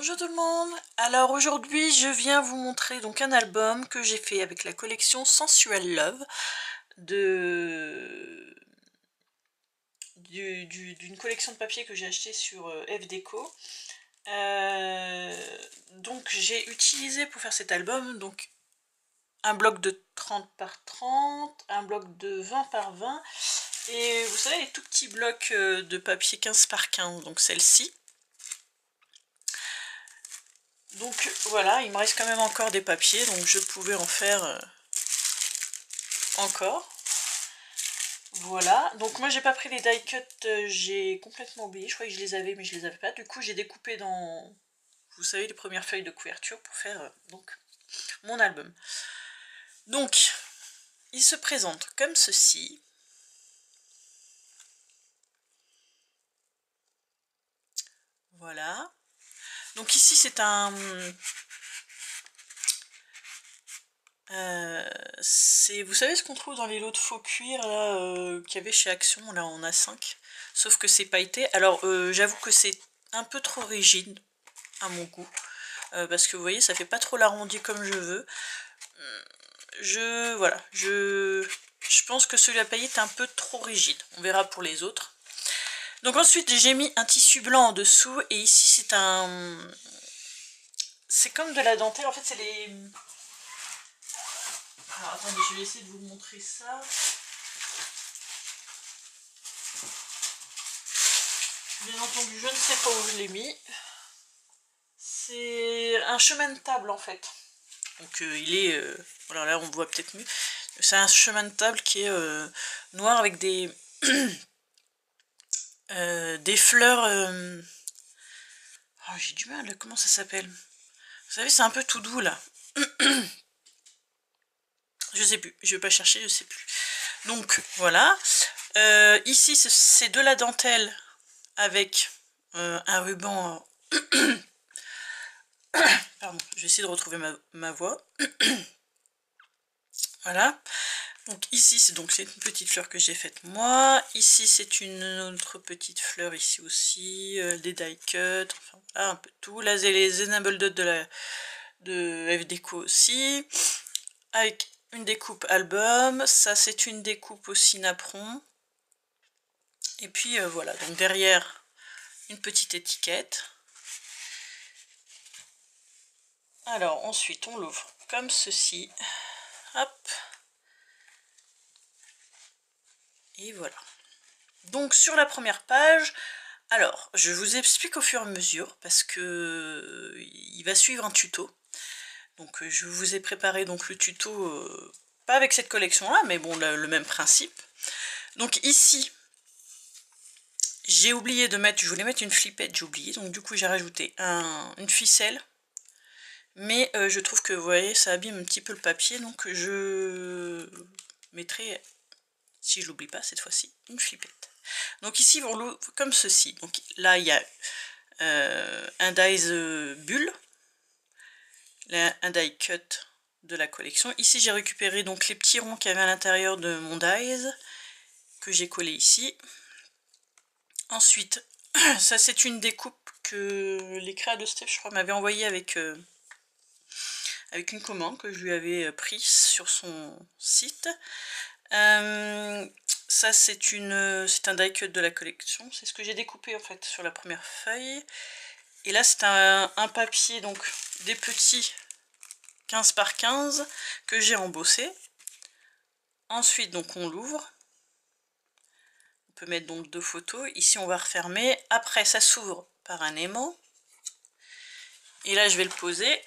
Bonjour tout le monde. Alors aujourd'hui je viens vous montrer donc un album que j'ai fait avec la collection Sensual Love d'une collection de papier que j'ai acheté sur FDeco. Donc j'ai utilisé pour faire cet album donc un bloc de 30 par 30, un bloc de 20 par 20 et vous savez les tout petits blocs de papier 15 par 15, donc celle-ci. Donc voilà, il me reste quand même encore des papiers, donc je pouvais en faire encore. Voilà, donc moi j'ai pas pris les die cut, j'ai complètement oublié, je croyais que je les avais mais je les avais pas. Du coup j'ai découpé dans, vous savez, les premières feuilles de couverture pour faire donc mon album. Donc il se présente comme ceci. Voilà. Donc ici c'est un... vous savez ce qu'on trouve dans les lots de faux cuir là qu'il y avait chez Action, là on a 5. Sauf que c'est pailleté. Alors j'avoue que c'est un peu trop rigide à mon goût. Parce que vous voyez ça fait pas trop l'arrondi comme je veux. Voilà, je pense que celui à paillettes est un peu trop rigide. On verra pour les autres. Donc ensuite j'ai mis un tissu blanc en dessous et ici c'est comme de la dentelle. En fait c'est les... Alors attendez, je vais essayer de vous montrer ça. Bien entendu, je ne sais pas où je l'ai mis. C'est un chemin de table en fait. Donc il est... voilà, là on voit peut-être mieux. C'est un chemin de table qui est noir avec des... des fleurs... Oh, j'ai du mal, comment ça s'appelle? Vous savez, c'est un peu tout doux là. Je sais plus, je vais pas chercher, je sais plus. Donc voilà. Ici c'est de la dentelle avec un ruban... Pardon, je vais essayer de retrouver ma voix. Voilà. Donc ici c'est une petite fleur que j'ai faite moi. Ici c'est une autre petite fleur ici aussi. Des die cut, enfin voilà, un peu tout. Là c'est les enamel dots de FDeco aussi. Avec une découpe album. Ça c'est une découpe aussi napperon. Et puis voilà, donc derrière une petite étiquette. Alors ensuite on l'ouvre comme ceci. Hop. Et voilà. Donc sur la première page, alors je vous explique au fur et à mesure parce que il va suivre un tuto. Donc je vous ai préparé donc le tuto, pas avec cette collection là, mais bon le même principe. Donc ici, j'ai oublié de mettre, je voulais mettre une flippette, j'ai oublié, donc du coup j'ai rajouté une ficelle. Mais je trouve que vous voyez ça abîme un petit peu le papier, donc je mettrai, si je l'oublie pas cette fois-ci, une flippette. Donc ici on l'ouvre comme ceci. Donc là il y a un dies bulle, un die cut de la collection. Ici j'ai récupéré donc les petits ronds qu'il y avait à l'intérieur de mon dies que j'ai collé ici. Ensuite ça c'est une découpe que les créas de Steph je crois m'avaient envoyé avec une commande que je lui avais prise sur son site. Ça c'est un die cut de la collection, c'est ce que j'ai découpé en fait sur la première feuille. Et là c'est un papier, donc des petits 15 par 15 que j'ai embossé. Ensuite donc on l'ouvre. On peut mettre donc 2 photos. Ici on va refermer. Après ça s'ouvre par un aimant. Et là je vais le poser.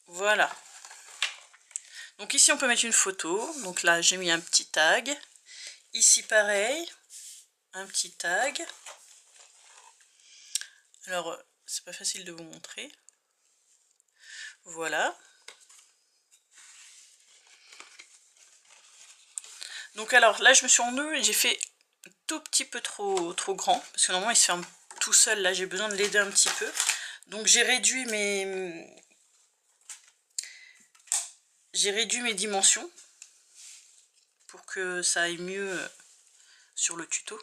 Voilà. Donc ici on peut mettre une photo. Donc là j'ai mis un petit tag. Ici pareil, un petit tag. Alors c'est pas facile de vous montrer. Voilà. Donc alors là je me suis rendue et j'ai fait un tout petit peu trop grand. Parce que normalement il se ferme tout seul. Là j'ai besoin de l'aider un petit peu. Donc j'ai réduit mes dimensions pour que ça aille mieux sur le tuto.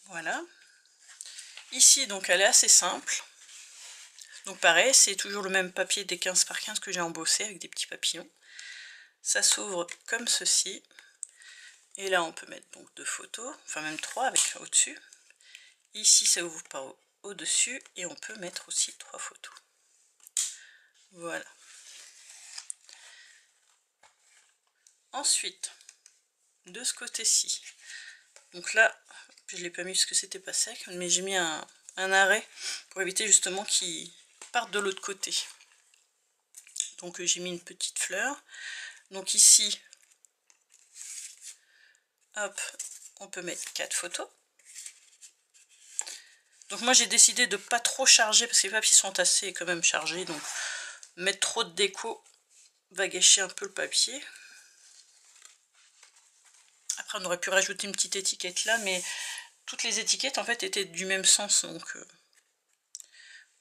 Voilà. Ici, donc, elle est assez simple. Donc pareil, c'est toujours le même papier des 15 par 15 que j'ai embossé avec des petits papillons. Ça s'ouvre comme ceci. Et là, on peut mettre donc 2 photos, enfin même 3 avec au-dessus. Ici, ça ouvre par au-dessus et on peut mettre aussi 3 photos. Voilà. Ensuite, de ce côté-ci, donc là, je ne l'ai pas mis parce que c'était pas sec, mais j'ai mis un arrêt pour éviter justement qu'il parte de l'autre côté. Donc j'ai mis une petite fleur. Donc ici, hop, on peut mettre 4 photos. Donc moi j'ai décidé de pas trop charger parce que les papiers sont assez quand même chargés, donc mettre trop de déco va gâcher un peu le papier. Après on aurait pu rajouter une petite étiquette là, mais toutes les étiquettes en fait étaient du même sens, donc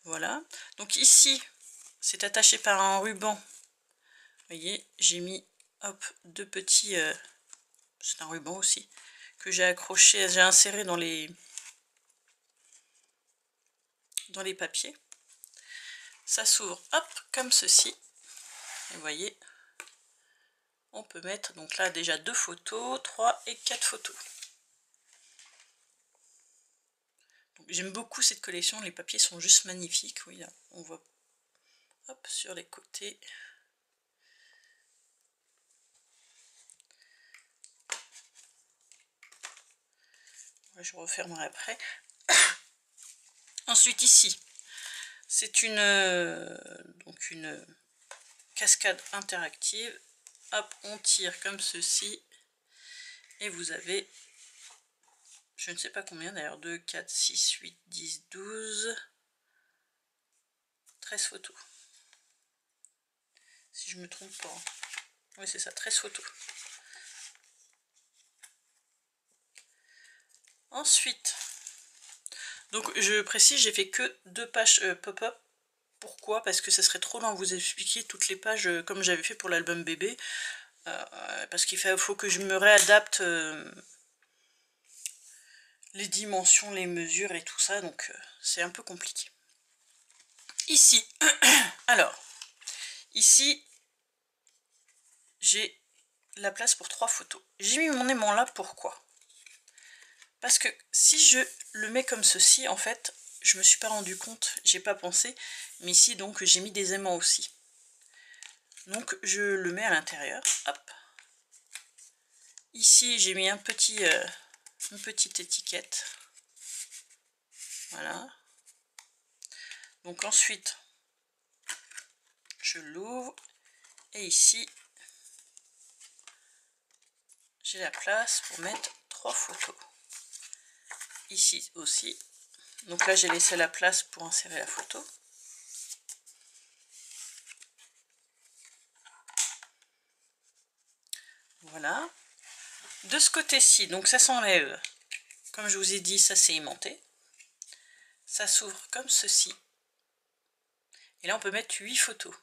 voilà. Donc ici c'est attaché par un ruban. Vous voyez, j'ai mis hop 2 petits, c'est un ruban aussi, que j'ai accroché, j'ai inséré dans les papiers. Ça s'ouvre hop comme ceci. Et vous voyez, on peut mettre donc là déjà 2 photos, 3 et 4 photos. J'aime beaucoup cette collection, les papiers sont juste magnifiques. Oui, là, on voit hop sur les côtés. Je refermerai après. Ensuite ici, c'est donc une cascade interactive. Hop, on tire comme ceci. Et vous avez, je ne sais pas combien d'ailleurs, 2, 4, 6, 8, 10, 12, 13 photos. Si je me trompe pas. Oui, c'est ça, 13 photos. Ensuite, donc je précise, j'ai fait que 2 pages pop-up. Pourquoi? Parce que ça serait trop long à vous expliquer toutes les pages comme j'avais fait pour l'album bébé. Parce qu'il faut que je me réadapte les dimensions, les mesures et tout ça, donc c'est un peu compliqué. Ici, alors, ici, j'ai la place pour 3 photos. J'ai mis mon aimant là, pourquoi? Parce que si je le mets comme ceci, en fait, je me suis pas rendu compte, j'ai pas pensé, mais ici donc j'ai mis des aimants aussi. Donc je le mets à l'intérieur, hop. Ici j'ai mis une petite étiquette. Voilà. Donc ensuite, je l'ouvre et ici, j'ai la place pour mettre 3 photos. Ici aussi. Donc là, j'ai laissé la place pour insérer la photo. Voilà. De ce côté-ci, donc ça s'enlève. Comme je vous ai dit, ça c'est aimanté. Ça s'ouvre comme ceci. Et là, on peut mettre 8 photos.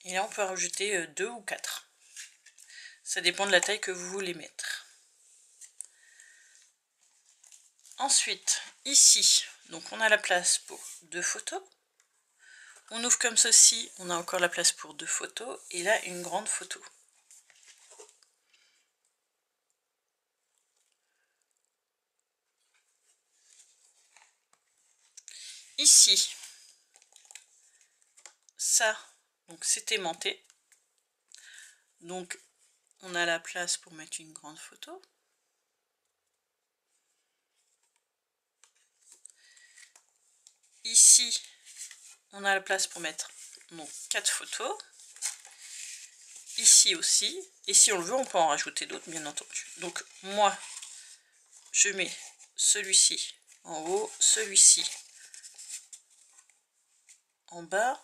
Et là, on peut rajouter 2 ou 4. Ça dépend de la taille que vous voulez mettre. Ensuite, ici, donc on a la place pour 2 photos. On ouvre comme ceci, on a encore la place pour 2 photos. Et là, une grande photo. Ici, ça, donc c'est aimanté. Donc, on a la place pour mettre une grande photo. Ici, on a la place pour mettre donc 4 photos. Ici aussi. Et si on le veut, on peut en rajouter d'autres, bien entendu. Donc, moi, je mets celui-ci en haut, celui-ci en bas.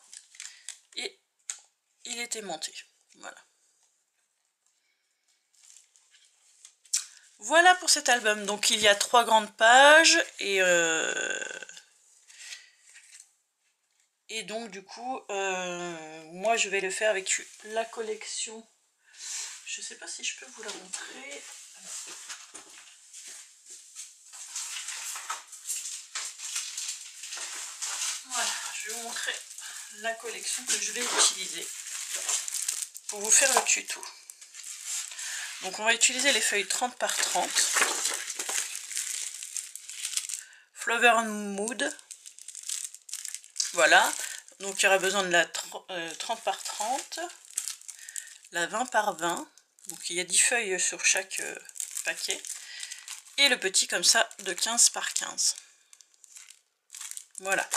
Et il est aimanté. Voilà. Voilà pour cet album. Donc, il y a 3 grandes pages et Et donc du coup, moi je vais le faire avec la collection. Je sais pas si je peux vous la montrer. Voilà, je vais vous montrer la collection que je vais utiliser pour vous faire le tuto. Donc on va utiliser les feuilles 30 par 30. Flower and Mood. Voilà. Donc il y aura besoin de la 30 par 30. La 20 par 20. Donc il y a 10 feuilles sur chaque paquet. Et le petit comme ça de 15 par 15. Voilà.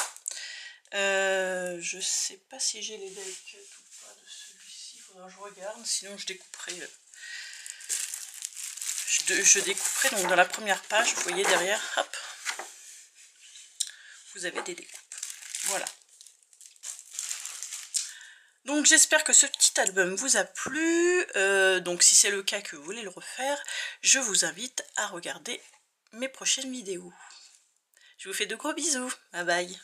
Je sais pas si j'ai les die cut ou pas de celui-ci. Il faudra que je regarde. Sinon je découperai. Je découperai donc dans la première page. Vous voyez derrière. Hop. Vous avez des découpes. Voilà. Donc j'espère que ce petit album vous a plu. Donc si c'est le cas que vous voulez le refaire, je vous invite à regarder mes prochaines vidéos. Je vous fais de gros bisous. Bye bye.